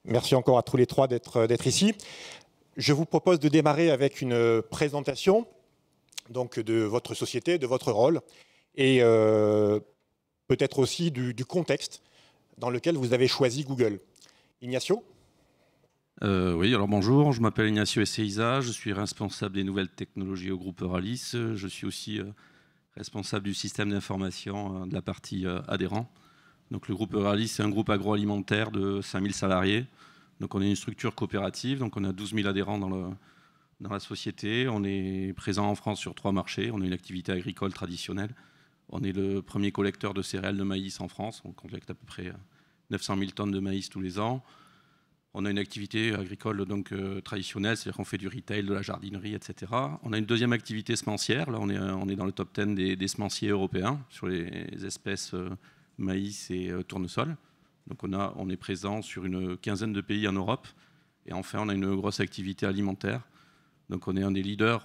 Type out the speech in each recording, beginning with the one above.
Merci encore à tous les trois d'être ici. Je vous propose de démarrer avec une présentation donc, de votre société, de votre rôle, et peut-être aussi du contexte dans lequel vous avez choisi Google. Ignacio ? Oui, alors bonjour, je m'appelle Ignacio Ezeiza, je suis responsable des nouvelles technologies au groupe Euralis. Je suis aussi responsable du système d'information de la partie adhérent. Donc le groupe Euralis, c'est un groupe agroalimentaire de 5000 salariés. Donc on est une structure coopérative, donc on a 12 000 adhérents dans la société. On est présent en France sur 3 marchés. On a une activité agricole traditionnelle. On est le premier collecteur de céréales de maïs en France. On collecte à peu près 900 000 tonnes de maïs tous les ans. On a une activité agricole donc, traditionnelle, c'est-à-dire qu'on fait du retail, de la jardinerie, etc. On a une deuxième activité semencière. Là, on est dans le top 10 des semenciers européens sur les espèces maïs et tournesol. Donc on est présent sur une quinzaine de pays en Europe. Et enfin, on a une grosse activité alimentaire. Donc on est un des leaders.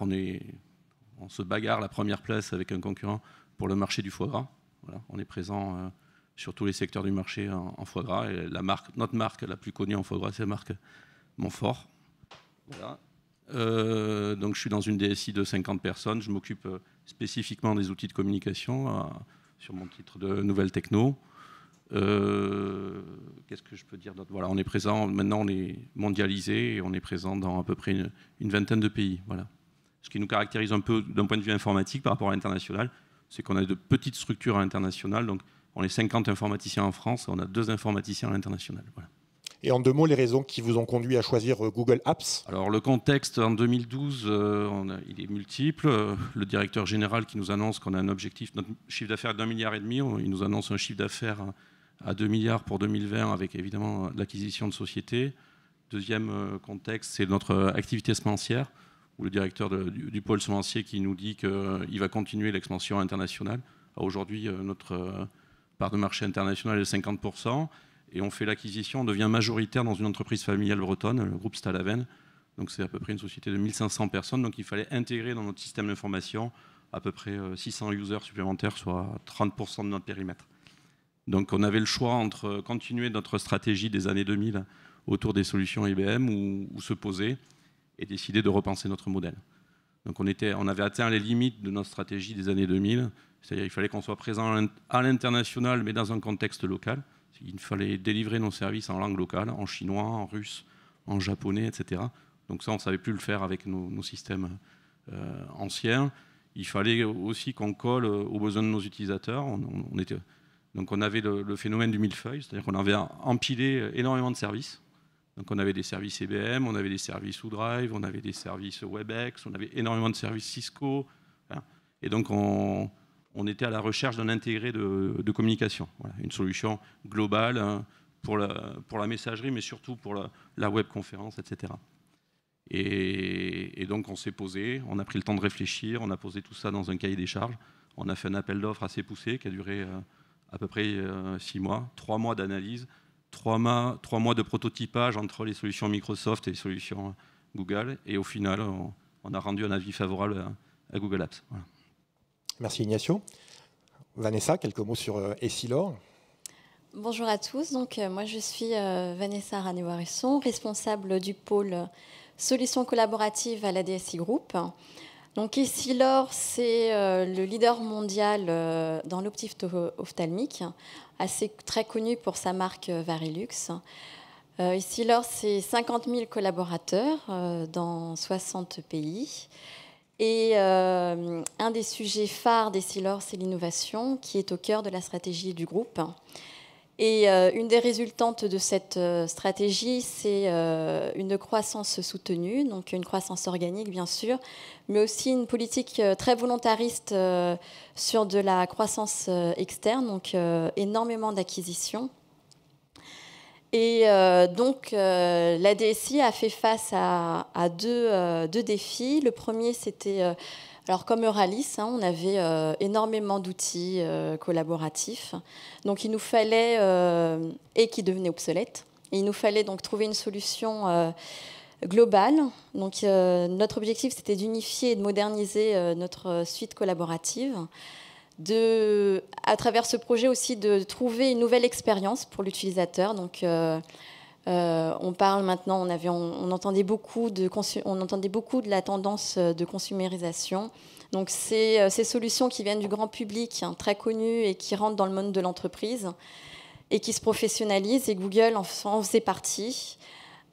On se bagarre la première place avec un concurrent pour le marché du foie gras. Voilà, on est présent sur tous les secteurs du marché en foie gras. Et notre marque la plus connue en foie gras, c'est la marque Montfort. Voilà. Donc je suis dans une DSI de 50 personnes. Je m'occupe spécifiquement des outils de communication sur mon titre de nouvelle techno. Qu'est-ce que je peux dire d'autre ? Voilà, on est présent, maintenant on est mondialisé et on est présent dans à peu près une vingtaine de pays. Voilà. Ce qui nous caractérise un peu d'un point de vue informatique par rapport à l'international, c'est qu'on a de petites structures à l'international. Donc on est 50 informaticiens en France, on a 2 informaticiens à l'international. Voilà. Et en 2 mots, les raisons qui vous ont conduit à choisir Google Apps ? Alors le contexte en 2012, il est multiple. Le directeur général qui nous annonce qu'on a un objectif, notre chiffre d'affaires est d'1,5 milliard, il nous annonce un chiffre d'affaires à 2 milliards pour 2020 avec évidemment l'acquisition de sociétés. Deuxième contexte, c'est notre activité semencière, où le directeur du pôle semencier qui nous dit qu'il va continuer l'expansion internationale. Aujourd'hui, notre part de marché international est de 50%. Et on fait l'acquisition, on devient majoritaire dans une entreprise familiale bretonne, le groupe Stalaven. Donc c'est à peu près une société de 1500 personnes. Donc il fallait intégrer dans notre système d'information à peu près 600 users supplémentaires, soit 30% de notre périmètre. Donc on avait le choix entre continuer notre stratégie des années 2000 autour des solutions IBM ou se poser et décider de repenser notre modèle. Donc on avait atteint les limites de notre stratégie des années 2000, c'est-à-dire qu'il fallait qu'on soit présent à l'international mais dans un contexte local. Il fallait délivrer nos services en langue locale, en chinois, en russe, en japonais, etc. Donc ça, on ne savait plus le faire avec nos systèmes anciens. Il fallait aussi qu'on colle aux besoins de nos utilisateurs. Donc on avait le phénomène du millefeuille, c'est-à-dire qu'on avait empilé énormément de services. Donc on avait des services IBM, on avait des services OneDrive, on avait des services Webex, on avait énormément de services Cisco. Voilà. Et donc on était à la recherche d'un intégré de communication. Voilà, une solution globale pour la messagerie, mais surtout pour la webconférence, etc. Et donc on s'est posé, on a pris le temps de réfléchir, on a posé tout ça dans un cahier des charges. On a fait un appel d'offres assez poussé qui a duré à peu près 6 mois, 3 mois d'analyse, 3 mois de prototypage entre les solutions Microsoft et les solutions Google. Et au final, on a rendu un avis favorable à Google Apps. Voilà. Merci Ignacio. Vanessa, quelques mots sur Essilor. Bonjour à tous. Donc, moi, je suis Vanessa Rané-Waresson, responsable du pôle solutions collaboratives à la DSI Group. Donc, Essilor, c'est le leader mondial dans l'optique ophtalmique, très connu pour sa marque Varilux. Essilor, c'est 50 000 collaborateurs dans 60 pays. Et un des sujets phares d'Essilor, c'est l'innovation, qui est au cœur de la stratégie du groupe. Et une des résultantes de cette stratégie, c'est une croissance soutenue, donc une croissance organique, bien sûr, mais aussi une politique très volontariste sur de la croissance externe, donc énormément d'acquisitions. Et donc, la DSI a fait face à deux défis. Le premier, c'était, alors comme Euralis, on avait énormément d'outils collaboratifs. Donc, il nous fallait, et qui devenaient obsolètes, et il nous fallait donc trouver une solution globale. Donc, notre objectif, c'était d'unifier et de moderniser notre suite collaborative. À travers ce projet aussi, de trouver une nouvelle expérience pour l'utilisateur. Donc, On parle maintenant, on entendait beaucoup de la tendance de consumérisation. Donc ces solutions qui viennent du grand public, hein, très connues et qui rentrent dans le monde de l'entreprise et qui se professionnalisent, et Google en faisait partie.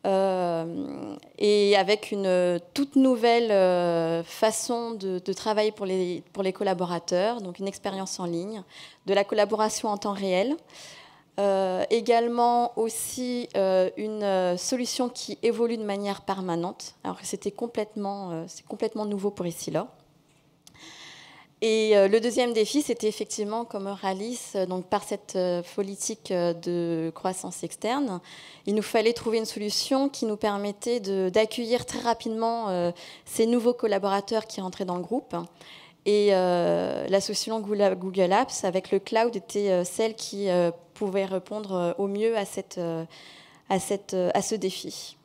Et avec une toute nouvelle façon de travailler pour les collaborateurs, donc une expérience en ligne, de la collaboration en temps réel. Également aussi une solution qui évolue de manière permanente, alors que c'est complètement nouveau pour Essilor. Et le deuxième défi, c'était effectivement, comme Euralis, donc par cette politique de croissance externe, il nous fallait trouver une solution qui nous permettait d'accueillir très rapidement ces nouveaux collaborateurs qui rentraient dans le groupe. Et la solution Google Apps avec le cloud était celle qui pouvait répondre au mieux à ce défi.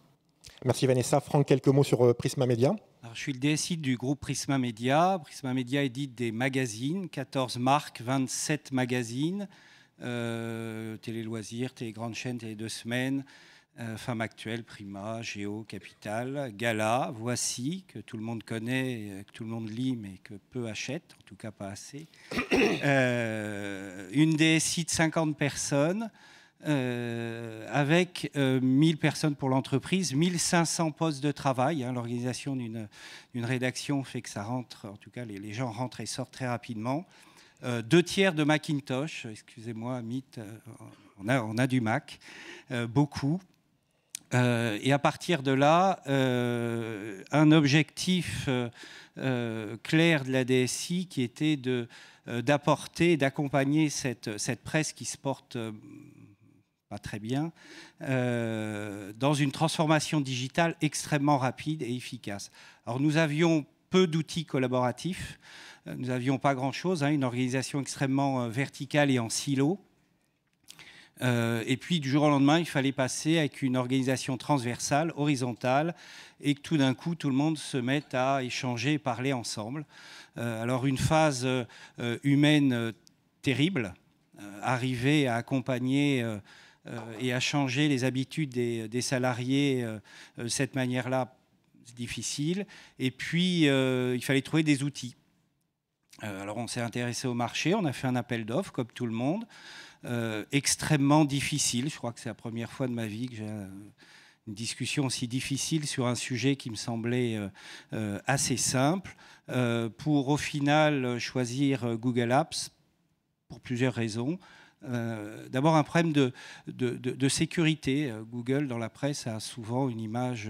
Merci Vanessa. Franck, quelques mots sur Prisma Media. Alors, je suis le DSI du groupe Prisma Media. Prisma Media édite des magazines, 14 marques, 27 magazines, Télé Loisirs, Télé Grande Chaîne, Télé 2 Semaines, Femme Actuelle, Prima, Géo, Capital, Gala, Voici, que tout le monde connaît, que tout le monde lit, mais que peu achètent, en tout cas pas assez. Une DSI de 50 personnes, avec 1000 personnes pour l'entreprise, 1500 postes de travail. Hein, l'organisation d'une rédaction fait que ça rentre, en tout cas les gens rentrent et sortent très rapidement. 2 tiers de Macintosh, excusez-moi, mythe, on a du Mac, beaucoup. Et à partir de là, un objectif clair de la DSI qui était d'apporter, d'accompagner cette presse qui se porte pas très bien, dans une transformation digitale extrêmement rapide et efficace. Alors nous avions peu d'outils collaboratifs, nous n'avions pas grand-chose, hein, une organisation extrêmement verticale et en silo. Et puis du jour au lendemain, il fallait passer avec une organisation transversale, horizontale, et que tout d'un coup, tout le monde se mette à échanger et parler ensemble. Alors une phase humaine terrible, arriver à accompagner et à changer les habitudes des salariés de cette manière-là, c'est difficile. Et puis, il fallait trouver des outils. Alors on s'est intéressé au marché, on a fait un appel d'offres, comme tout le monde. Extrêmement difficile. Je crois que c'est la première fois de ma vie que j'ai une discussion aussi difficile sur un sujet qui me semblait assez simple, pour au final choisir Google Apps pour plusieurs raisons. D'abord un problème de sécurité. Google dans la presse a souvent une image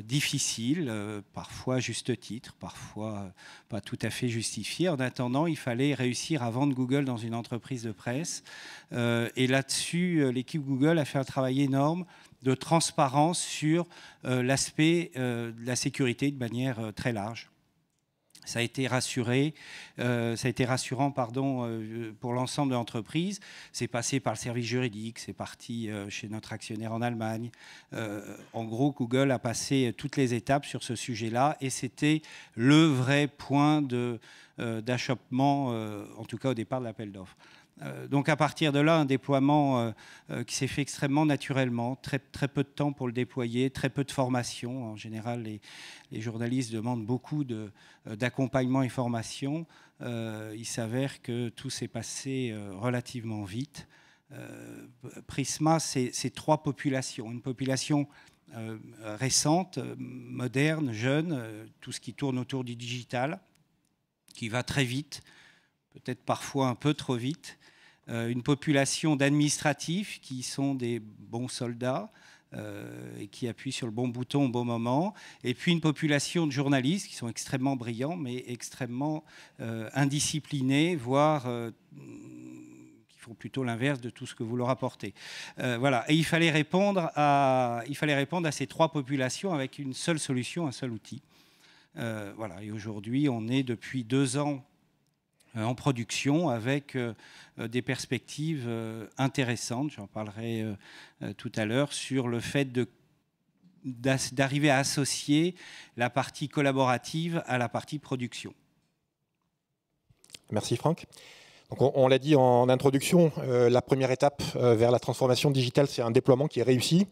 difficile, parfois à juste titre, parfois pas tout à fait justifiée. En attendant, il fallait réussir à vendre Google dans une entreprise de presse. Et là-dessus, l'équipe Google a fait un travail énorme de transparence sur l'aspect de la sécurité de manière très large. Ça a été rassurant pour l'ensemble de l'entreprise. C'est passé par le service juridique, c'est parti chez notre actionnaire en Allemagne. En gros, Google a passé toutes les étapes sur ce sujet-là et c'était le vrai point d'achoppement, en tout cas au départ de l'appel d'offres. Donc à partir de là, un déploiement qui s'est fait extrêmement naturellement, très peu de temps pour le déployer, très peu de formation. En général, les journalistes demandent beaucoup d'accompagnement et formation. Il s'avère que tout s'est passé relativement vite. Prisma, c'est 3 populations. Une population récente, moderne, jeune, tout ce qui tourne autour du digital, qui va très vite, peut-être parfois un peu trop vite. Une population d'administratifs qui sont des bons soldats et qui appuient sur le bon bouton au bon moment. Et puis une population de journalistes qui sont extrêmement brillants, mais extrêmement indisciplinés, voire qui font plutôt l'inverse de tout ce que vous leur apportez. Voilà. Et il fallait répondre à ces 3 populations avec une seule solution, un seul outil. Voilà. Et aujourd'hui, on est depuis 2 ans en production avec des perspectives intéressantes. J'en parlerai tout à l'heure sur le fait d'arriver à associer la partie collaborative à la partie production. Merci Franck. Donc on l'a dit en introduction, la première étape vers la transformation digitale, c'est un déploiement qui est réussi.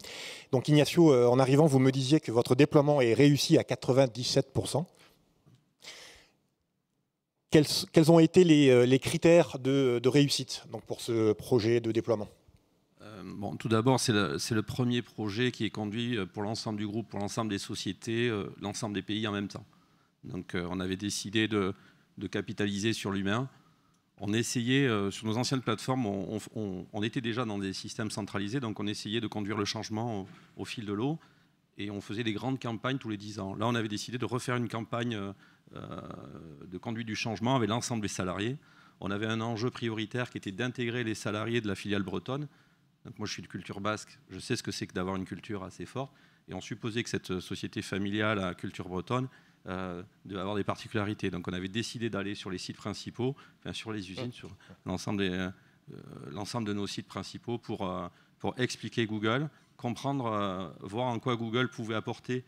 Donc Ignacio, en arrivant, vous me disiez que votre déploiement est réussi à 97%. Quels ont été les critères de réussite donc, pour ce projet de déploiement? Bon, tout d'abord, c'est le premier projet qui est conduit pour l'ensemble du groupe, pour l'ensemble des sociétés, l'ensemble des pays en même temps. Donc on avait décidé de capitaliser sur l'humain. On essayait, sur nos anciennes plateformes, on était déjà dans des systèmes centralisés, donc on essayait de conduire le changement au fil de l'eau, et on faisait des grandes campagnes tous les 10 ans. Là, on avait décidé de refaire une campagne de conduite du changement avec l'ensemble des salariés. On avait un enjeu prioritaire qui était d'intégrer les salariés de la filiale bretonne. Donc moi, je suis de culture basque, je sais ce que c'est que d'avoir une culture assez forte, et on supposait que cette société familiale à culture bretonne devait avoir des particularités. Donc on avait décidé d'aller sur les sites principaux, enfin sur les usines, sur l'ensemble de nos sites principaux pour expliquer Google, comprendre, voir en quoi Google pouvait apporter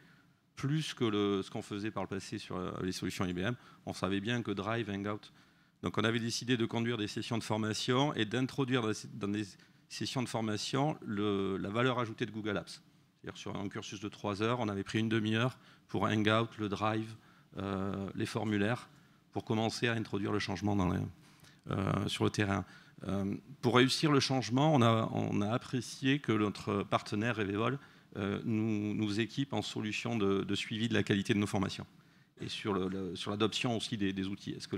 plus que ce qu'on faisait par le passé sur les solutions IBM. On savait bien que Drive, Hangout. Donc on avait décidé de conduire des sessions de formation et d'introduire dans des sessions de formation la valeur ajoutée de Google Apps. C'est-à-dire sur un cursus de 3 heures, on avait pris une demi-heure pour Hangout, le Drive, les formulaires, pour commencer à introduire le changement sur le terrain. Pour réussir le changement, on a apprécié que notre partenaire Revevol nous équipe en solution de suivi de la qualité de nos formations. Et sur l'adoption aussi des outils. Est-ce que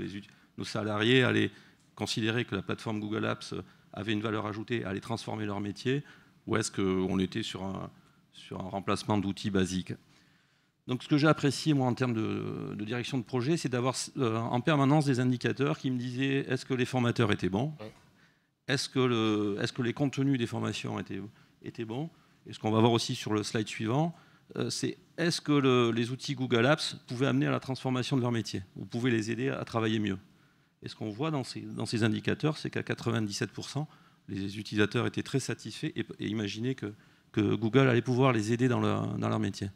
nos salariés allaient considérer que la plateforme Google Apps avait une valeur ajoutée, allaient transformer leur métier, ou est-ce qu'on était sur un remplacement d'outils basiques? Donc ce que j'ai apprécié moi en termes de direction de projet, c'est d'avoir en permanence des indicateurs qui me disaient est-ce que les formateurs étaient bons, est-ce que les contenus des formations étaient bons, et ce qu'on va voir aussi sur le slide suivant, c'est est-ce que les outils Google Apps pouvaient amener à la transformation de leur métier, ou pouvaient les aider à travailler mieux. Et ce qu'on voit dans ces indicateurs, c'est qu'à 97%, les utilisateurs étaient très satisfaits et imaginaient que Google allait pouvoir les aider dans leur métier.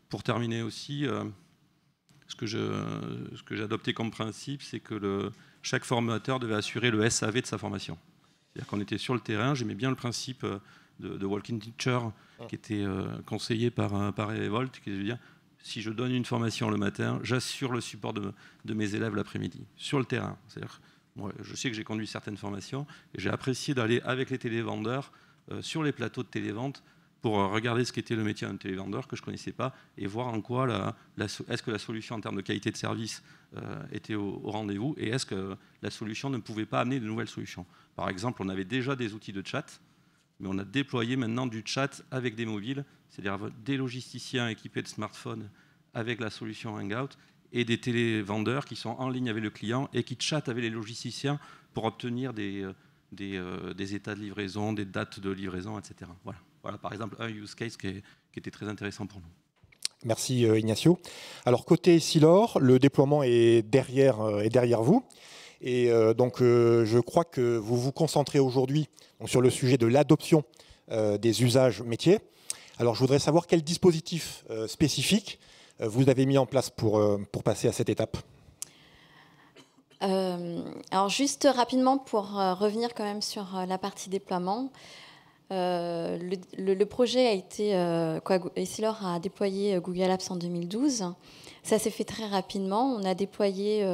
Pour terminer aussi, ce que j'ai adopté comme principe, c'est que chaque formateur devait assurer le SAV de sa formation. C'est-à-dire qu'on était sur le terrain, j'aimais bien le principe de Walking Teacher qui était conseillé par Evolt, qui veut dire si je donne une formation le matin, j'assure le support de mes élèves l'après-midi, sur le terrain. C'est-à-dire, moi, je sais que j'ai conduit certaines formations et j'ai apprécié d'aller avec les télévendeurs sur les plateaux de télévente pour regarder ce qu'était le métier d'un télévendeur que je ne connaissais pas et voir en quoi est-ce que la solution en termes de qualité de service était au rendez-vous et est-ce que la solution ne pouvait pas amener de nouvelles solutions. Par exemple, on avait déjà des outils de chat, mais on a déployé maintenant du chat avec des mobiles, c'est-à-dire des logisticiens équipés de smartphones avec la solution Hangout et des télévendeurs qui sont en ligne avec le client et qui chattent avec les logisticiens pour obtenir des états de livraison, des dates de livraison, etc. Voilà par exemple un use case qui était très intéressant pour nous. Merci Ignacio. Alors côté Silor, le déploiement est derrière vous. Et donc je crois que vous vous concentrez aujourd'hui sur le sujet de l'adoption des usages métiers. Alors je voudrais savoir quel dispositif spécifique vous avez mis en place pour passer à cette étape. Alors juste rapidement pour revenir quand même sur la partie déploiement. Le projet a été... Essilor a déployé Google Apps en 2012. Ça s'est fait très rapidement. On a déployé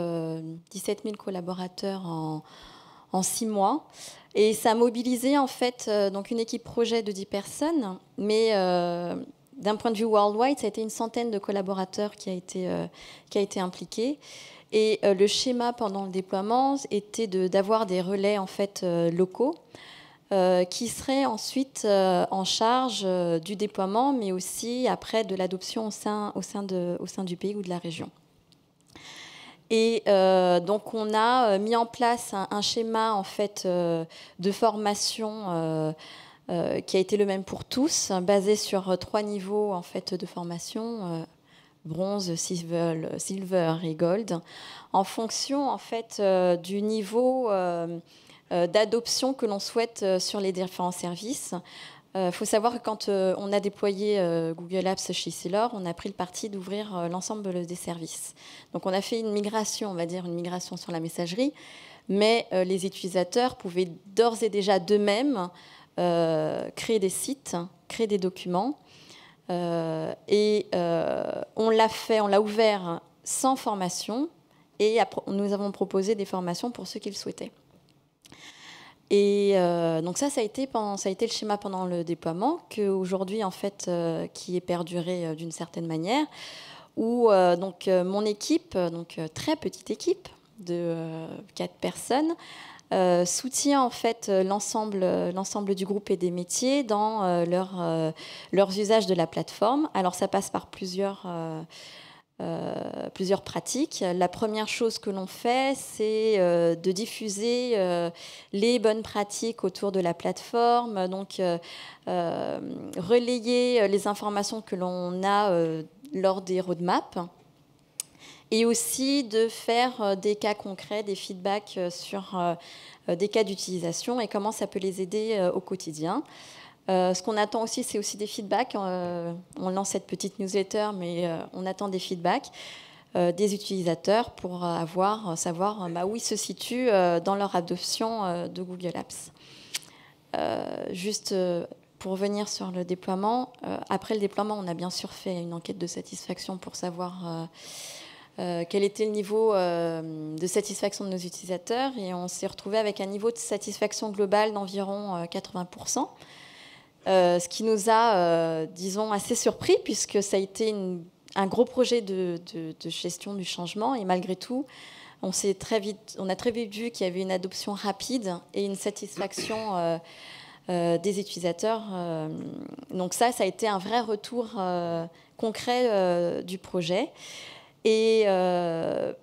17 000 collaborateurs en 6 mois. Et ça a mobilisé en fait donc une équipe projet de 10 personnes. Mais d'un point de vue worldwide, ça a été une centaine de collaborateurs qui a été impliqué. Et le schéma pendant le déploiement était d'avoir des relais en fait locaux qui seraient ensuite en charge du déploiement, mais aussi après de l'adoption au sein du pays ou de la région. Et donc on a mis en place un schéma en fait de formation qui a été le même pour tous, basé sur 3 niveaux en fait de formation. Bronze, silver et gold, en fonction en fait du niveau d'adoption que l'on souhaite sur les différents services. faut savoir que quand on a déployé Google Apps chez Essilor, on a pris le parti d'ouvrir l'ensemble des services. Donc on a fait une migration, on va dire une migration sur la messagerie, mais les utilisateurs pouvaient d'ores et déjà d'eux-mêmes créer des sites, créer des documents. Et on l'a ouvert sans formation, et nous avons proposé des formations pour ceux qui le souhaitaient. Et donc ça a été le schéma pendant le déploiement, qu'aujourd'hui, en fait, qui est perduré d'une certaine manière, où donc, mon équipe, donc très petite équipe de 4 personnes, soutient en fait l'ensemble du groupe et des métiers dans leurs usages de la plateforme. Alors ça passe par plusieurs pratiques. La première chose que l'on fait, c'est de diffuser les bonnes pratiques autour de la plateforme, donc relayer les informations que l'on a lors des roadmaps, et aussi de faire des cas concrets, des feedbacks sur des cas d'utilisation et comment ça peut les aider au quotidien. Ce qu'on attend aussi, c'est aussi des feedbacks. On lance cette petite newsletter, mais on attend des feedbacks des utilisateurs pour savoir où ils se situent dans leur adoption de Google Apps. Juste pour revenir sur le déploiement, après le déploiement, on a bien sûr fait une enquête de satisfaction pour savoir quel était le niveau de satisfaction de nos utilisateurs, et on s'est retrouvé avec un niveau de satisfaction globale d'environ 80%. Ce qui nous a, disons, assez surpris, puisque ça a été un gros projet de gestion du changement. Et malgré tout, on a très vite vu qu'il y avait une adoption rapide et une satisfaction des utilisateurs. Donc ça a été un vrai retour concret du projet. Et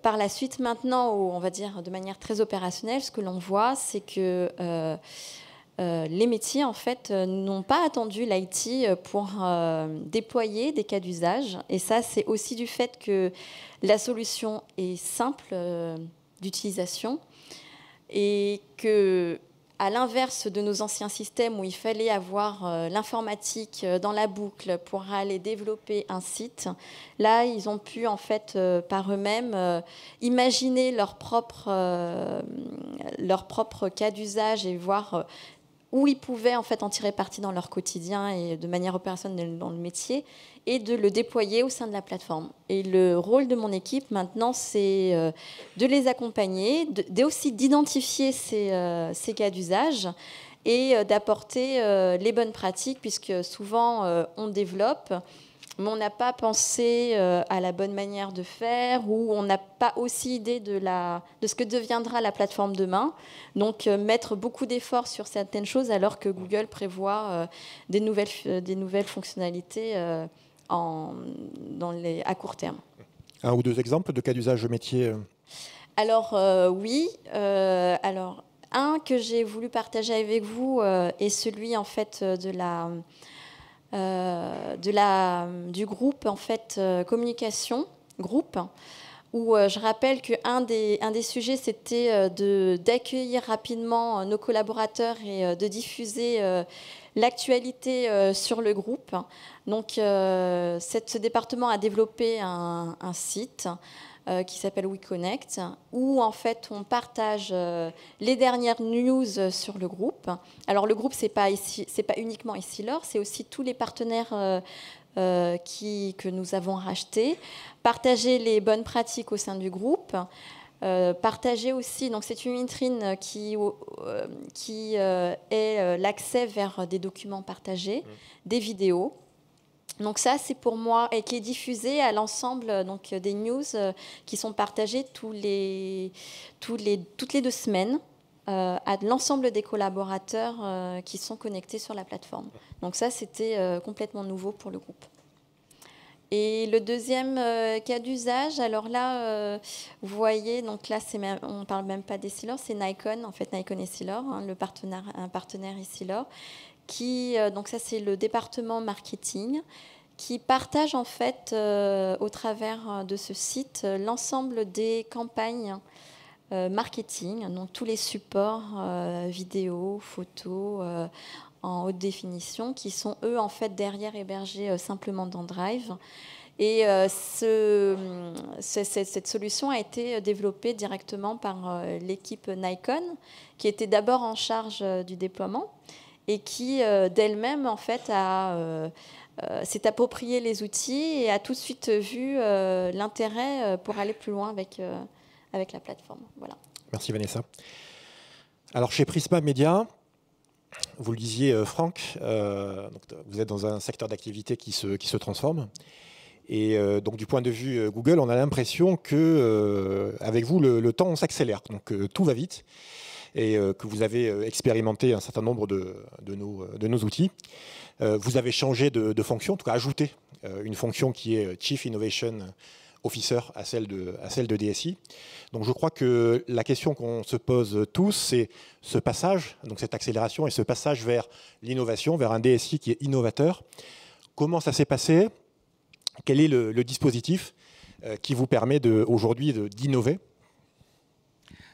par la suite, maintenant, on va dire de manière très opérationnelle, ce que l'on voit, c'est que les métiers, en fait, n'ont pas attendu l'IT pour déployer des cas d'usage. Et ça, c'est aussi du fait que la solution est simple d'utilisation, et que, à l'inverse de nos anciens systèmes où il fallait avoir l'informatique dans la boucle pour aller développer un site, là, ils ont pu, en fait, par eux-mêmes, imaginer leur propre cas d'usage et voir où ils pouvaient en fait en tirer parti dans leur quotidien et de manière opérationnelle dans le métier, et de le déployer au sein de la plateforme. Et le rôle de mon équipe maintenant, c'est de les accompagner, aussi d'identifier ces cas d'usage et d'apporter les bonnes pratiques, puisque souvent on développe, mais on n'a pas pensé à la bonne manière de faire, ou on n'a pas aussi idée de ce que deviendra la plateforme demain. Donc mettre beaucoup d'efforts sur certaines choses, alors que Google prévoit des nouvelles fonctionnalités à court terme. Un ou deux exemples de cas d'usage métier Alors oui. Alors un que j'ai voulu partager avec vous est celui en fait du groupe en fait communication groupe, où je rappelle qu'un des sujets, c'était d'accueillir rapidement nos collaborateurs et de diffuser l'actualité sur le groupe. Donc ce département a développé un site qui s'appelle WeConnect, où en fait on partage les dernières news sur le groupe. Alors le groupe, c'est pas uniquement Essilor, c'est aussi tous les partenaires que nous avons rachetés. Partager les bonnes pratiques au sein du groupe. Partager aussi, donc c'est une vitrine qui est l'accès vers des documents partagés, des vidéos. Donc ça, c'est pour moi, et qui est diffusé à l'ensemble donc des news qui sont partagées toutes les 2 semaines à l'ensemble des collaborateurs qui sont connectés sur la plateforme. Donc ça, c'était complètement nouveau pour le groupe. Et le deuxième cas d'usage, alors là, vous voyez, donc là, on ne parle même pas d'Essilor, c'est Nikon, en fait, Nikon Essilor, hein, un partenaire Essilor, donc ça, c'est le département marketing, qui partage en fait, au travers de ce site, l'ensemble des campagnes marketing, donc tous les supports vidéo, photos, en haute définition qui sont, eux, en fait, derrière hébergés simplement dans Drive. Et cette solution a été développée directement par l'équipe Nikon, qui était d'abord en charge du déploiement et qui, d'elle-même, en fait, s'est approprié les outils et a tout de suite vu l'intérêt pour aller plus loin avec la plateforme. Voilà. Merci Vanessa. Alors chez Prisma Media, vous le disiez Franck, donc vous êtes dans un secteur d'activité qui se transforme. Et donc du point de vue Google, on a l'impression que avec vous, le temps s'accélère. Donc tout va vite et que vous avez expérimenté un certain nombre de nos outils. Vous avez changé de fonction, en tout cas ajouté une fonction qui est Chief Innovation Officer à celle de DSI. Donc je crois que la question qu'on se pose tous, c'est ce passage, donc cette accélération et ce passage vers l'innovation, vers un DSI qui est innovateur. Comment ça s'est passé ? Quel est le dispositif qui vous permet aujourd'hui d'innover ?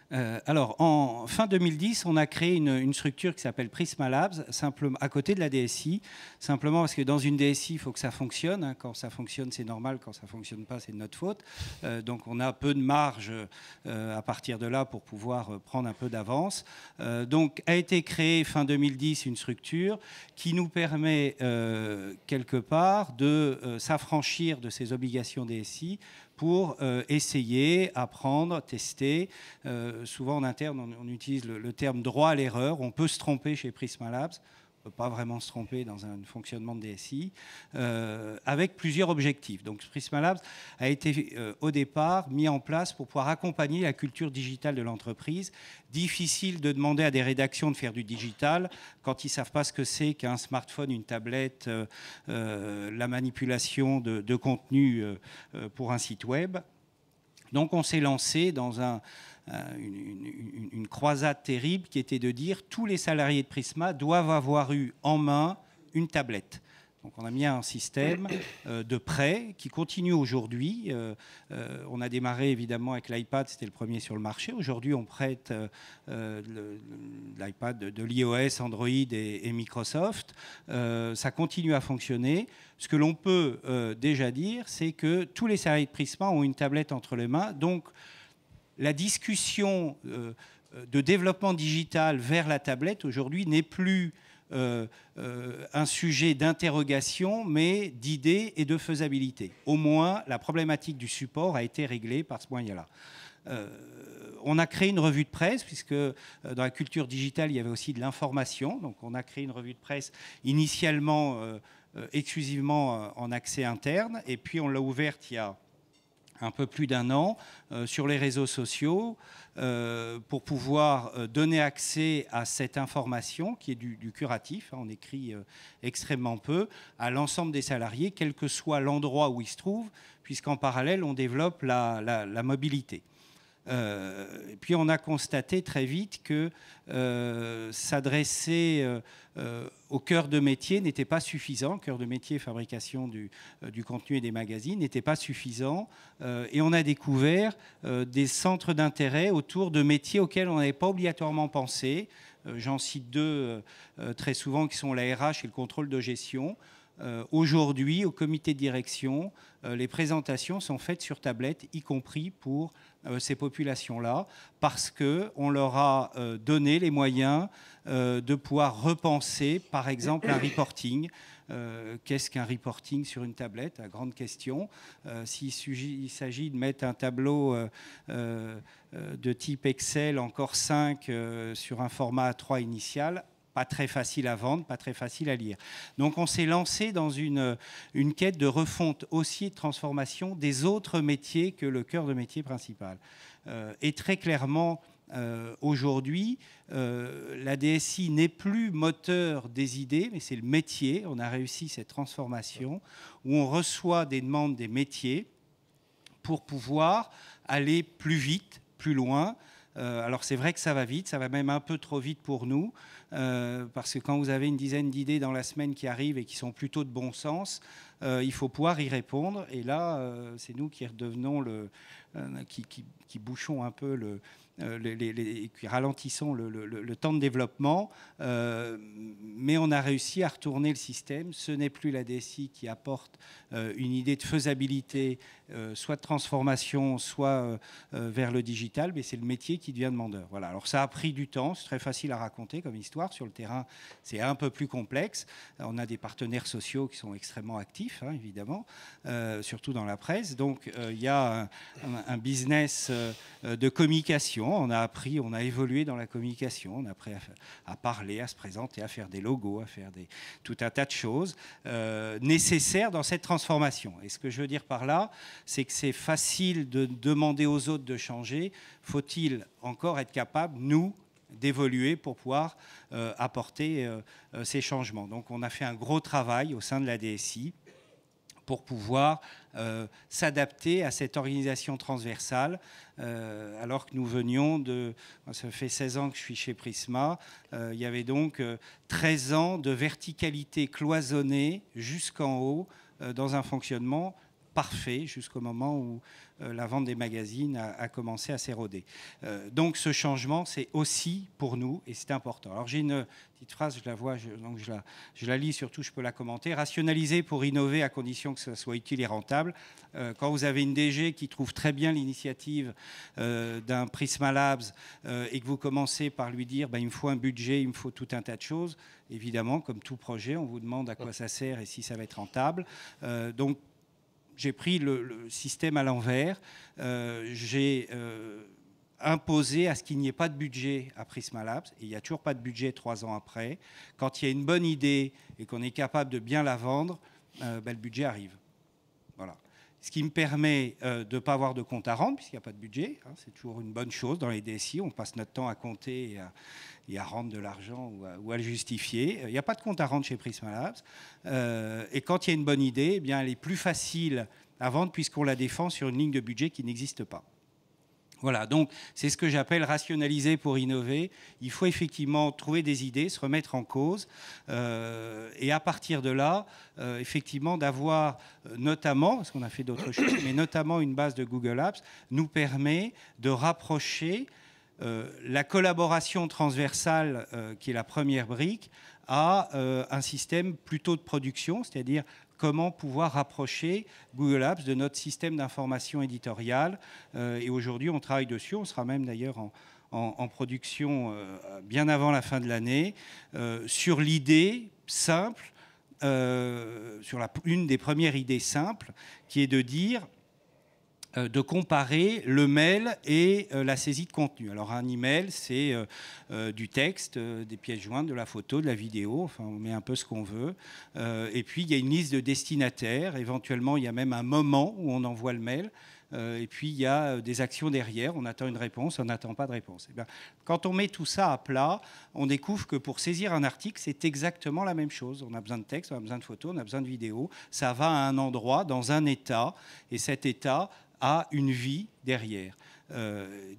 Alors, en fin 2010, on a créé une structure qui s'appelle Prisma Labs, simplement à côté de la DSI, simplement parce que dans une DSI, il faut que ça fonctionne. Hein. Quand ça fonctionne, c'est normal. Quand ça ne fonctionne pas, c'est de notre faute. Donc, on a peu de marge à partir de là pour pouvoir prendre un peu d'avance. Donc, a été créée fin 2010 une structure qui nous permet, quelque part, de s'affranchir de ces obligations DSI pour essayer, apprendre, tester. Souvent en interne, on utilise le terme droit à l'erreur. On peut se tromper chez Prisma Labs. On ne peut pas vraiment se tromper dans un fonctionnement de DSI, avec plusieurs objectifs. Donc Prisma Labs a été au départ mis en place pour pouvoir accompagner la culture digitale de l'entreprise. Difficile de demander à des rédactions de faire du digital quand ils ne savent pas ce que c'est qu'un smartphone, une tablette, la manipulation de contenu pour un site web. Donc on s'est lancé dans une croisade terrible qui était de dire tous les salariés de Prisma doivent avoir eu en main une tablette. Donc on a mis un système de prêt qui continue aujourd'hui. On a démarré évidemment avec l'iPad, c'était le premier sur le marché. Aujourd'hui on prête l'iPad de l'iOS, Android et Microsoft. Ça continue à fonctionner. Ce que l'on peut déjà dire, c'est que tous les salariés de Prisma ont une tablette entre les mains. Donc la discussion de développement digital vers la tablette aujourd'hui n'est plus un sujet d'interrogation, mais d'idées et de faisabilité. Au moins, la problématique du support a été réglée par ce moyen-là. On a créé une revue de presse, puisque dans la culture digitale, il y avait aussi de l'information. Donc on a créé une revue de presse initialement exclusivement en accès interne, et puis on l'a ouverte il y a un peu plus d'un an sur les réseaux sociaux pour pouvoir donner accès à cette information qui est du curatif, hein, on écrit extrêmement peu, à l'ensemble des salariés, quel que soit l'endroit où ils se trouvent, puisqu'en parallèle, on développe la mobilité. Et puis on a constaté très vite que s'adresser au cœur de métier n'était pas suffisant. Cœur de métier, fabrication du contenu et des magazines, n'était pas suffisant. Et on a découvert des centres d'intérêt autour de métiers auxquels on n'avait pas obligatoirement pensé. J'en cite deux très souvent qui sont la RH et le contrôle de gestion. Aujourd'hui, au comité de direction, les présentations sont faites sur tablette, y compris pour ces populations-là, parce qu'on leur a donné les moyens de pouvoir repenser, par exemple, un reporting. Qu'est-ce qu'un reporting sur une tablette? La grande question. S'il s'agit de mettre un tableau de type Excel, encore 5, sur un format A3 initial, pas très facile à vendre, pas très facile à lire. Donc on s'est lancé dans une quête de refonte aussi et de transformation des autres métiers que le cœur de métier principal. Et très clairement, aujourd'hui, la DSI n'est plus moteur des idées, mais c'est le métier. On a réussi cette transformation où on reçoit des demandes des métiers pour pouvoir aller plus vite, plus loin. Alors c'est vrai que ça va vite, ça va même un peu trop vite pour nous, parce que quand vous avez une dizaine d'idées dans la semaine qui arrivent et qui sont plutôt de bon sens, il faut pouvoir y répondre. Et là, c'est nous qui redevenons qui bouchons un peu qui ralentissons le temps de développement, mais on a réussi à retourner le système. Ce n'est plus la DSI qui apporte une idée de faisabilité, soit de transformation, soit vers le digital, mais c'est le métier qui devient demandeur. Voilà. Alors ça a pris du temps, c'est très facile à raconter comme histoire. Sur le terrain, c'est un peu plus complexe. On a des partenaires sociaux qui sont extrêmement actifs, hein, évidemment, surtout dans la presse. Donc il y a un business de communication. On a appris, on a évolué dans la communication. On a appris à parler, à se présenter, à faire des logos, à faire tout un tas de choses nécessaires dans cette transformation. Et ce que je veux dire par là, c'est que c'est facile de demander aux autres de changer. Faut-il encore être capable, nous, d'évoluer pour pouvoir apporter ces changements. Donc on a fait un gros travail au sein de la DSI pour pouvoir s'adapter à cette organisation transversale, alors que nous venions de... Ça fait 16 ans que je suis chez Prisma, il y avait donc 13 ans de verticalité cloisonnée jusqu'en haut, dans un fonctionnement parfait, jusqu'au moment où la vente des magazines a commencé à s'éroder. Donc ce changement, c'est aussi pour nous, et c'est important. Alors j'ai une petite phrase, je la vois, donc je la lis, surtout je peux la commenter. Rationaliser pour innover à condition que ça soit utile et rentable. Quand vous avez une DG qui trouve très bien l'initiative d'un Prisma Labs et que vous commencez par lui dire il me faut un budget, il me faut tout un tas de choses, évidemment, comme tout projet, on vous demande à quoi ça sert et si ça va être rentable. Donc j'ai pris le système à l'envers. J'ai imposé à ce qu'il n'y ait pas de budget à Prisma Labs. Et il n'y a toujours pas de budget 3 ans après. Quand il y a une bonne idée et qu'on est capable de bien la vendre, le budget arrive. Voilà. Ce qui me permet de ne pas avoir de compte à rendre, puisqu'il n'y a pas de budget. Hein, c'est toujours une bonne chose dans les DSI. On passe notre temps à compter et à rendre de l'argent ou à le justifier. Il n'y a pas de compte à rendre chez Prisma Labs. Et quand il y a une bonne idée, eh bien, elle est plus facile à vendre puisqu'on la défend sur une ligne de budget qui n'existe pas. Voilà, donc c'est ce que j'appelle rationaliser pour innover. Il faut effectivement trouver des idées, se remettre en cause, et à partir de là, effectivement, d'avoir notamment, parce qu'on a fait d'autres choses, mais notamment une base de Google Apps, nous permet de rapprocher la collaboration transversale, qui est la première brique, à un système plutôt de production, c'est-à-dire comment pouvoir rapprocher Google Apps de notre système d'information éditoriale. Et aujourd'hui, on travaille dessus. On sera même d'ailleurs en production bien avant la fin de l'année, sur l'idée simple, sur une des premières idées simples, qui est de dire, de comparer le mail et la saisie de contenu. Alors un email, c'est du texte, des pièces jointes, de la photo, de la vidéo, enfin on met un peu ce qu'on veut. Et puis il y a une liste de destinataires, éventuellement il y a même un moment où on envoie le mail. Et puis il y a des actions derrière, on attend une réponse, on n'attend pas de réponse. Et bien, quand on met tout ça à plat, on découvre que pour saisir un article, c'est exactement la même chose. On a besoin de texte, on a besoin de photos, on a besoin de vidéos. Ça va à un endroit, dans un état, et cet état a une vie derrière.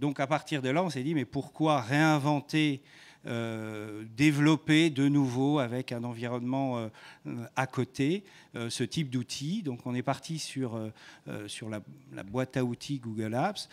Donc à partir de là, on s'est dit, mais pourquoi réinventer, développer de nouveau avec un environnement à côté ce type d'outils. Donc on est parti sur la boîte à outils Google Apps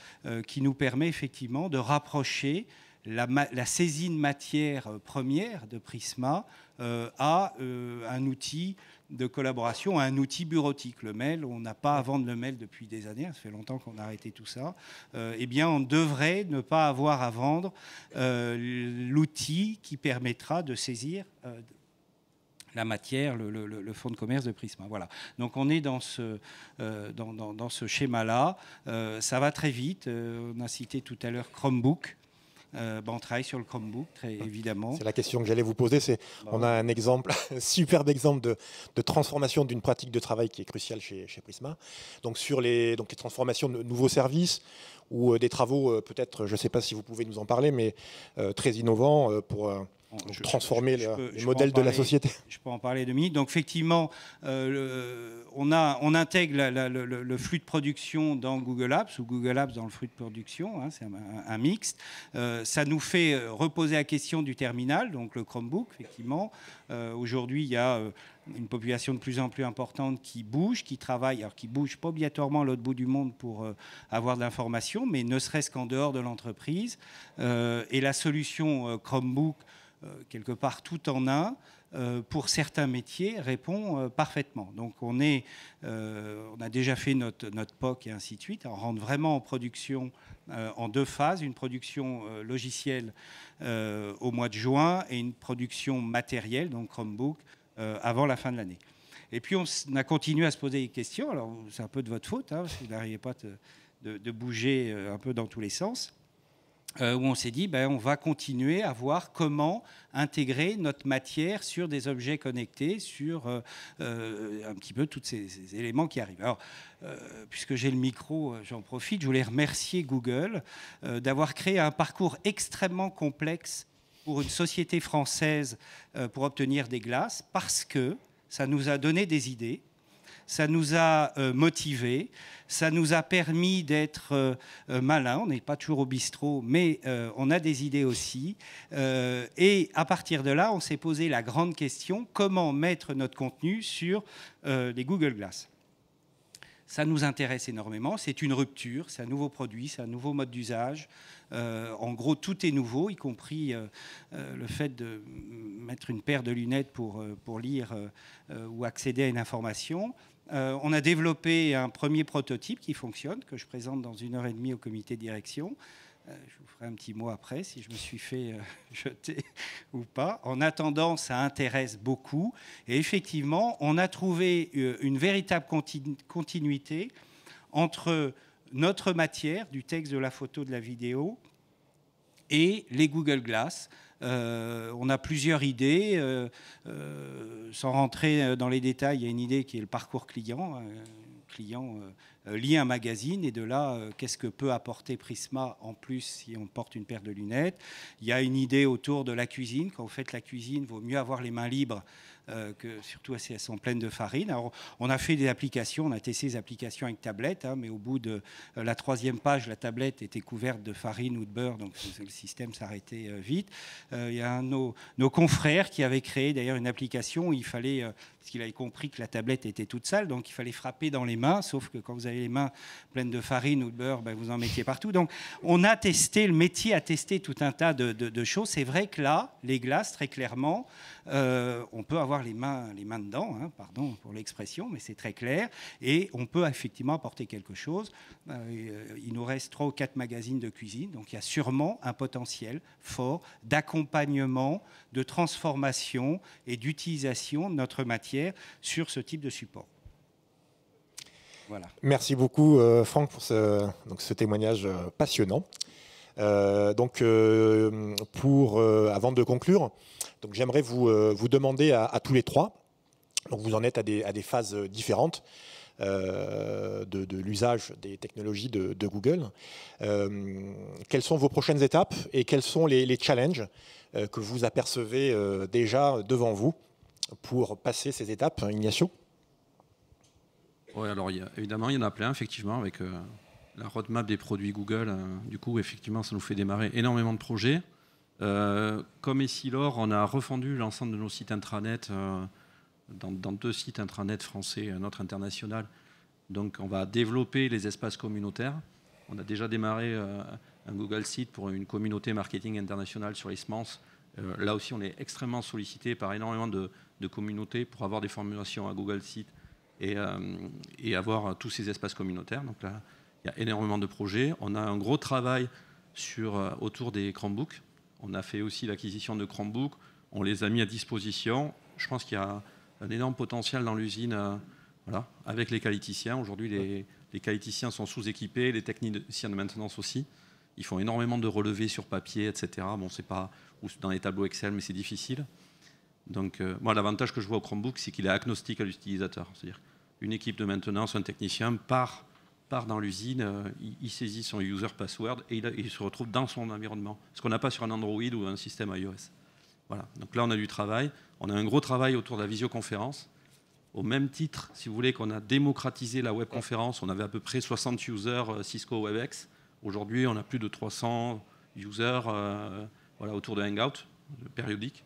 qui nous permet effectivement de rapprocher la saisie de matière première de Prisma à un outil de collaboration, à un outil bureautique. Le mail, on n'a pas à vendre le mail depuis des années, ça fait longtemps qu'on a arrêté tout ça. Eh bien, on devrait ne pas avoir à vendre l'outil qui permettra de saisir la matière, le fonds de commerce de Prisma. Voilà. Donc on est dans ce schéma-là. Ça va très vite. On a cité tout à l'heure Chromebook. On travaille sur le Chromebook, très évidemment. C'est la question que j'allais vous poser. On a un exemple, un superbe exemple de transformation d'une pratique de travail qui est cruciale chez Prisma. Donc sur les transformations de nouveaux services ou des travaux, peut-être, je ne sais pas si vous pouvez nous en parler, mais très innovants pour transformer les modèles de la société. Je peux en parler 2 minutes. Donc effectivement, on intègre le flux de production dans Google Apps, ou Google Apps dans le flux de production, hein, c'est un mixte. Ça nous fait reposer la question du terminal, donc le Chromebook, effectivement. Aujourd'hui, il y a une population de plus en plus importante qui bouge, qui travaille, alors qui bouge pas obligatoirement à l'autre bout du monde pour avoir de l'information, mais ne serait-ce qu'en dehors de l'entreprise. Et la solution Chromebook, quelque part tout en un, pour certains métiers, répond parfaitement. Donc on a déjà fait notre POC et ainsi de suite. On rentre vraiment en production en 2 phases, une production logicielle au mois de juin et une production matérielle, donc Chromebook, avant la fin de l'année. Et puis on a continué à se poser des questions. Alors c'est un peu de votre faute, hein, parce que vous n'arrivez pas de bouger un peu dans tous les sens. Où on s'est dit, on va continuer à voir comment intégrer notre matière sur des objets connectés, sur un petit peu tous ces éléments qui arrivent. Alors, puisque j'ai le micro, j'en profite, je voulais remercier Google d'avoir créé un parcours extrêmement complexe pour une société française pour obtenir des glaces, parce que ça nous a donné des idées. Ça nous a motivés, ça nous a permis d'être malins. On n'est pas toujours au bistrot, mais on a des idées aussi. Et à partir de là, on s'est posé la grande question, comment mettre notre contenu sur les Google Glass ? Ça nous intéresse énormément. C'est une rupture, c'est un nouveau produit, c'est un nouveau mode d'usage. En gros, tout est nouveau, y compris le fait de mettre une paire de lunettes pour lire ou accéder à une information. On a développé un premier prototype qui fonctionne, que je présente dans 1h30 au comité de direction. Je vous ferai un petit mot après si je me suis fait jeter ou pas. En attendant, ça intéresse beaucoup. Et effectivement, on a trouvé une véritable continuité entre notre matière, du texte, de la photo, de la vidéo, et les Google Glass. On a plusieurs idées. Sans rentrer dans les détails, il y a une idée qui est le parcours client. Client lit un magazine et de là, qu'est-ce que peut apporter Prisma en plus si on porte une paire de lunettes. Il y a une idée autour de la cuisine. Quand vous faites la cuisine, il vaut mieux avoir les mains libres, surtout si elles sont pleines de farine. Alors, on a fait des applications, on a testé des applications avec tablette, mais au bout de la 3e page, la tablette était couverte de farine ou de beurre, donc le système s'arrêtait vite. Il y a un de nos confrères qui avait créé d'ailleurs une application où il fallait, parce qu'il avait compris que la tablette était toute sale, donc il fallait frapper dans les mains, sauf que quand vous avez les mains pleines de farine ou de beurre, vous en mettiez partout. Donc on a testé, le métier a testé tout un tas de choses. C'est vrai que là, les glaces, très clairement, on peut avoir les mains dedans, pardon pour l'expression, mais c'est très clair, et on peut effectivement apporter quelque chose. Il nous reste 3 ou 4 magazines de cuisine, donc il y a sûrement un potentiel fort d'accompagnement, de transformation et d'utilisation de notre matière sur ce type de support. Voilà. Merci beaucoup Franck pour ce témoignage passionnant. Avant de conclure, j'aimerais vous demander à tous les 3, donc vous en êtes à des phases différentes de l'usage des technologies de Google. Quelles sont vos prochaines étapes et quels sont les challenges que vous apercevez déjà devant vous pour passer ces étapes, Ignacio ? Oui, alors évidemment, il y en a plein, effectivement, avec la roadmap des produits Google. Du coup, effectivement, ça nous fait démarrer énormément de projets. Comme Essilor, on a refondu l'ensemble de nos sites intranet dans 2 sites intranet français, un autre international. Donc, on va développer les espaces communautaires. On a déjà démarré un Google Site pour une communauté marketing internationale sur les SMANS. Là aussi, on est extrêmement sollicité par énormément de communautés pour avoir des formations à Google Site et avoir tous ces espaces communautaires. Donc là, il y a énormément de projets. On a un gros travail autour des Chromebooks. On a fait aussi l'acquisition de Chromebooks. On les a mis à disposition. Je pense qu'il y a un énorme potentiel dans l'usine avec les qualiticiens. Aujourd'hui, les qualiticiens sont sous-équipés, les techniciens de maintenance aussi. Ils font énormément de relevés sur papier, etc. Bon, c'est pas dans les tableaux Excel, mais c'est difficile. Donc, moi, l'avantage que je vois au Chromebook, c'est qu'il est agnostique à l'utilisateur. C'est-à-dire une équipe de maintenance, un technicien part dans l'usine, il saisit son user password et il se retrouve dans son environnement. Ce qu'on n'a pas sur un Android ou un système iOS. Voilà. Donc là, on a du travail. On a un gros travail autour de la visioconférence. Au même titre, si vous voulez, qu'on a démocratisé la webconférence, on avait à peu près 60 users Cisco WebEx. Aujourd'hui, on a plus de 300 users voilà, autour de Hangout, périodique.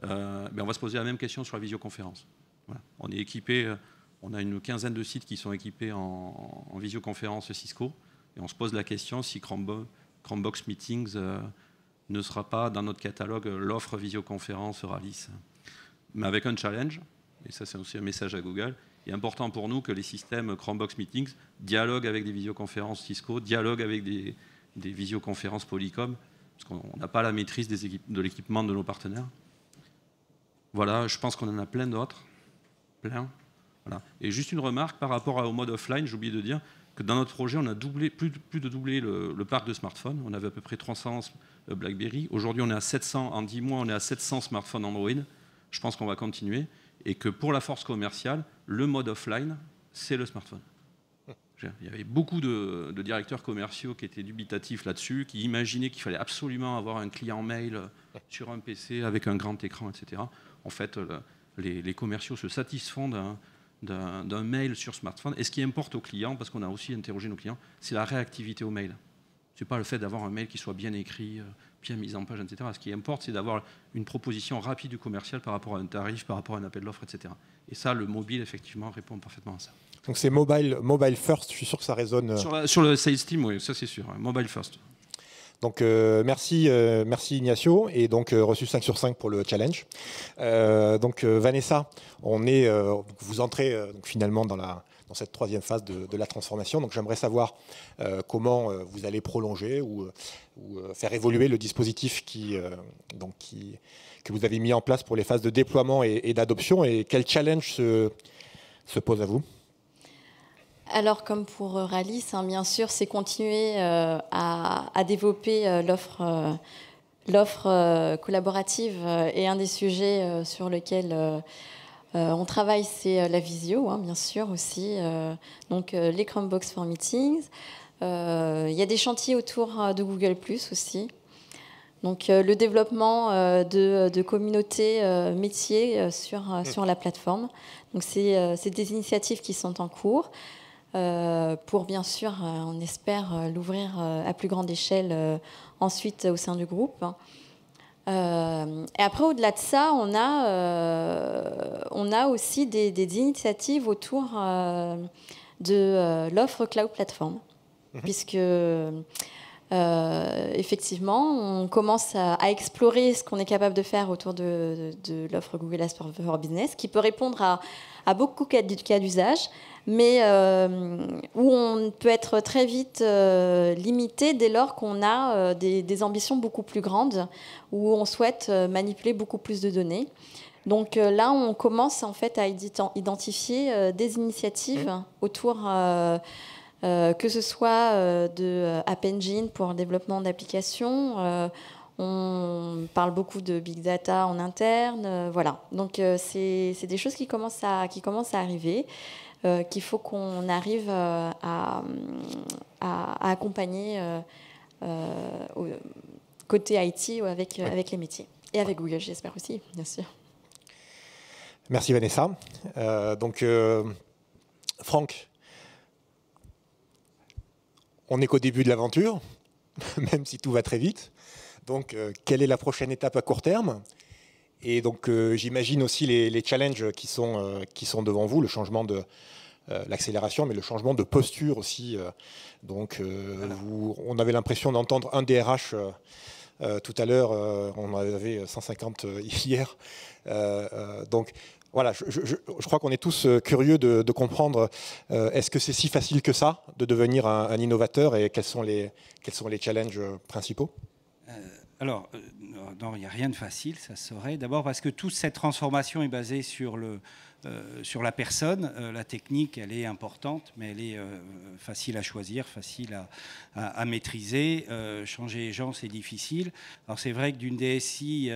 Mais on va se poser la même question sur la visioconférence. Voilà. On est équipé, on a une quinzaine de sites qui sont équipés en visioconférence Cisco. Et on se pose la question si Chromebox Meetings ne sera pas dans notre catalogue l'offre visioconférence Ralys. Mais avec un challenge. Et ça c'est aussi un message à Google, il est important pour nous que les systèmes Chromebox Meetings dialoguent avec des visioconférences Cisco, dialoguent avec des visioconférences Polycom, parce qu'on n'a pas la maîtrise de l'équipement de nos partenaires. Voilà, je pense qu'on en a plein d'autres. Plein. Voilà. Et juste une remarque par rapport au mode offline, j'ai oublié de dire que dans notre projet, on a doublé, plus de doubler le parc de smartphones. On avait à peu près 300 BlackBerry. Aujourd'hui, on est à 700. En 10 mois, on est à 700 smartphones Android. Je pense qu'on va continuer. Et que pour la force commerciale, le mode offline, c'est le smartphone. Il y avait beaucoup de directeurs commerciaux qui étaient dubitatifs là-dessus, qui imaginaient qu'il fallait absolument avoir un client mail sur un PC avec un grand écran, etc. En fait, les commerciaux se satisfont d'un mail sur smartphone. Et ce qui importe aux clients, parce qu'on a aussi interrogé nos clients, c'est la réactivité au mail. Ce n'est pas le fait d'avoir un mail qui soit bien écrit, bien mis en page, etc. Ce qui importe, c'est d'avoir une proposition rapide du commercial par rapport à un tarif, par rapport à un appel d'offres, etc. Et ça, le mobile, effectivement, répond parfaitement à ça. Donc c'est mobile first, je suis sûr que ça résonne. Sur le sales team, oui, ça c'est sûr, mobile first. Donc merci Ignacio, et donc reçu 5 sur 5 pour le challenge. Donc Vanessa, vous entrez donc, finalement dans cette troisième phase de la transformation. Donc j'aimerais savoir comment vous allez prolonger ou faire évoluer le dispositif que vous avez mis en place pour les phases de déploiement et d'adoption, et quel challenge se pose à vous? Alors, comme pour Ralys, bien sûr, c'est continuer à développer l'offre collaborative. Et un des sujets sur lesquels on travaille, c'est la visio, bien sûr, aussi. Donc, les Chromebox for Meetings. Il y a des chantiers autour de Google+, aussi. Donc, le développement de communautés métiers sur la plateforme. Donc, c'est des initiatives qui sont en cours. Pour bien sûr, on espère l'ouvrir à plus grande échelle ensuite au sein du groupe. Et après, au-delà de ça, on a aussi des initiatives autour de l'offre cloud platform, puisque effectivement, on commence à explorer ce qu'on est capable de faire autour de l'offre Google Apps for Business, qui peut répondre à beaucoup de cas d'usage, mais où on peut être très vite limité dès lors qu'on a des ambitions beaucoup plus grandes, où on souhaite manipuler beaucoup plus de données. Donc là, on commence en fait à identifier des initiatives autour, que ce soit de App Engine pour le développement d'applications. On parle beaucoup de big data en interne, voilà. Donc c'est des choses qui commencent à arriver. Qu'il faut qu'on arrive à accompagner côté IT avec les métiers. Et avec Google, j'espère aussi, bien sûr. Merci Vanessa. Donc, Franck, on n'est qu'au début de l'aventure, même si tout va très vite. Donc, quelle est la prochaine étape à court terme? Et donc, j'imagine aussi les challenges qui sont devant vous, le changement de l'accélération, mais le changement de posture aussi. Donc, on avait l'impression d'entendre un DRH tout à l'heure. On en avait 150 hier. Donc, voilà, je crois qu'on est tous curieux de comprendre est-ce que c'est si facile que ça de devenir un innovateur, et quels sont les challenges principaux? Alors, non, il n'y a rien de facile, ça se saurait. D'abord parce que toute cette transformation est basée sur la personne. La technique, elle est importante, mais elle est facile à choisir, facile à maîtriser. Changer les gens, c'est difficile. Alors c'est vrai que d'une DSI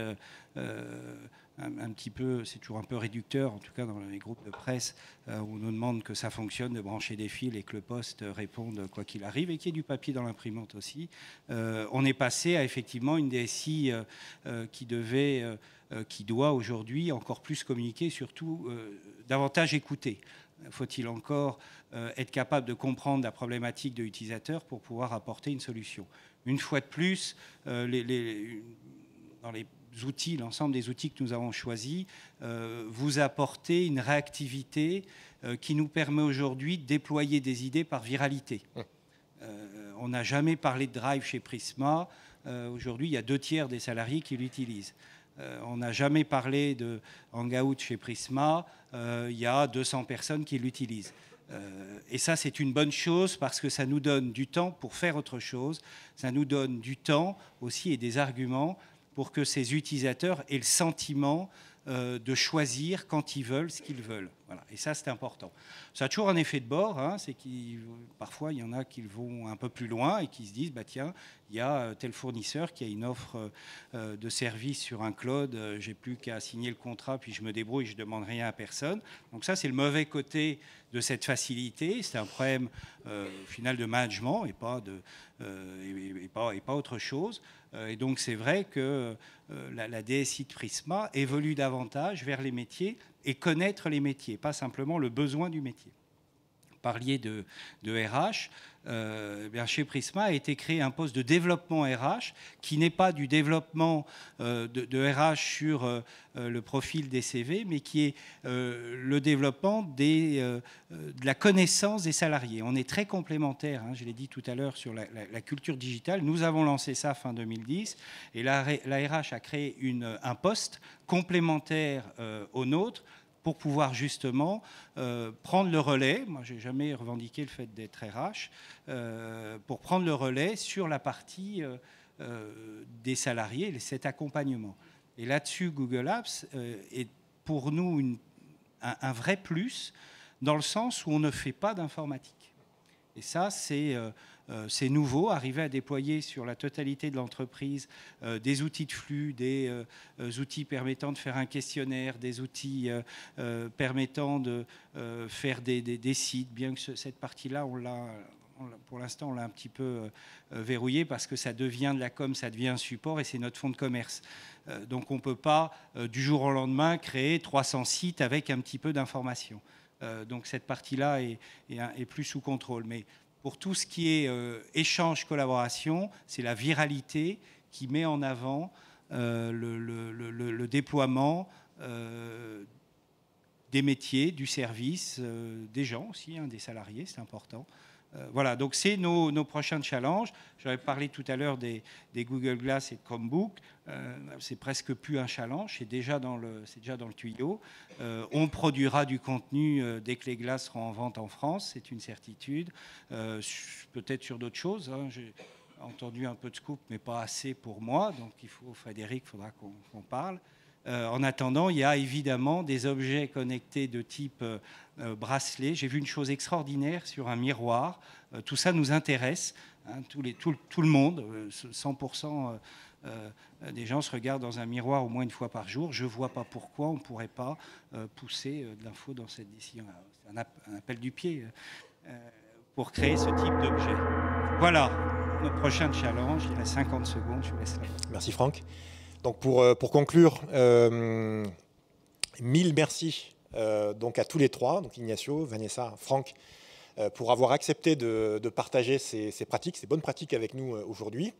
un petit peu, c'est toujours un peu réducteur, en tout cas dans les groupes de presse, où on nous demande que ça fonctionne, de brancher des fils et que le poste réponde quoi qu'il arrive, et qu'il y ait du papier dans l'imprimante aussi. On est passé à effectivement une DSI qui doit aujourd'hui encore plus communiquer, surtout davantage écouter. Faut-il encore être capable de comprendre la problématique de l'utilisateur pour pouvoir apporter une solution. Une fois de plus, dans les outils, l'ensemble des outils que nous avons choisis, vous apportez une réactivité qui nous permet aujourd'hui de déployer des idées par viralité. On n'a jamais parlé de Drive chez Prisma. Aujourd'hui, il y a 2/3 des salariés qui l'utilisent. On n'a jamais parlé de Hangout chez Prisma. Il y a 200 personnes qui l'utilisent. Et ça, c'est une bonne chose parce que ça nous donne du temps pour faire autre chose. Ça nous donne du temps aussi et des arguments pour que ces utilisateurs aient le sentiment de choisir quand ils veulent ce qu'ils veulent. Voilà. Et ça, c'est important. Ça a toujours un effet de bord. Hein, c'est parfois, il y en a qui vont un peu plus loin et qui se disent, bah, tiens, il y a tel fournisseur qui a une offre de service sur un cloud, j'ai plus qu'à signer le contrat, puis je me débrouille, je ne demande rien à personne. Donc ça, c'est le mauvais côté de cette facilité. C'est un problème final de management et pas autre chose. Et donc c'est vrai que la DSI de Prisma évolue davantage vers les métiers et connaître les métiers, pas simplement le besoin du métier. Vous parliez de RH. Chez Prisma a été créé un poste de développement RH qui n'est pas du développement de RH sur le profil des CV, mais qui est le développement de la connaissance des salariés. On est très complémentaires, hein, je l'ai dit tout à l'heure, sur la culture digitale. Nous avons lancé ça fin 2010 et la RH a créé un poste complémentaire au nôtre pour pouvoir justement prendre le relais. Moi, je n'ai jamais revendiqué le fait d'être RH, pour prendre le relais sur la partie des salariés, cet accompagnement. Et là-dessus, Google Apps est pour nous un vrai plus, dans le sens où on ne fait pas d'informatique. Et ça, c'est nouveau, arriver à déployer sur la totalité de l'entreprise des outils de flux, des outils permettant de faire un questionnaire, des outils permettant de faire des sites, bien que cette partie-là, pour l'instant, on l'a un petit peu verrouillé parce que ça devient de la com, ça devient un support et c'est notre fonds de commerce. Donc on ne peut pas, du jour au lendemain, créer 300 sites avec un petit peu d'informations. Donc cette partie-là est plus sous contrôle. Mais pour tout ce qui est échange, collaboration, c'est la viralité qui met en avant le déploiement des métiers, du service, des gens aussi, hein, des salariés, c'est important. Voilà, donc c'est nos prochains challenges. J'avais parlé tout à l'heure des Google Glass et de Chromebook. C'est presque plus un challenge, c'est déjà dans le tuyau. On produira du contenu dès que les glaces seront en vente en France, c'est une certitude. Peut-être sur d'autres choses. Hein. J'ai entendu un peu de scoop, mais pas assez pour moi. Donc Frédéric, il faudra qu'on parle. En attendant, il y a évidemment des objets connectés de type bracelet. J'ai vu une chose extraordinaire sur un miroir. Tout ça nous intéresse. Hein, tout le monde, 100% des gens se regardent dans un miroir au moins une fois par jour. Je ne vois pas pourquoi on ne pourrait pas pousser de l'info dans cette décision. C'est un appel du pied pour créer ce type d'objet. Voilà, notre prochain challenge. Il reste 50 secondes. Je vous laisse là. Merci Franck. Donc pour conclure, 1000 merci donc à tous les trois, donc Ignacio, Vanessa, Franck, pour avoir accepté de partager ces pratiques, ces bonnes pratiques avec nous aujourd'hui.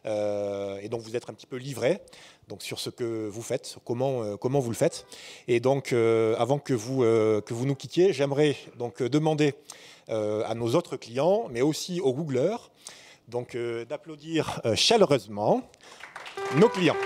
Et donc vous êtes un petit peu livrés donc, sur ce que vous faites, sur comment vous le faites. Et donc avant que vous nous quittiez, j'aimerais donc demander à nos autres clients, mais aussi aux Googleurs, donc d'applaudir chaleureusement nos clients.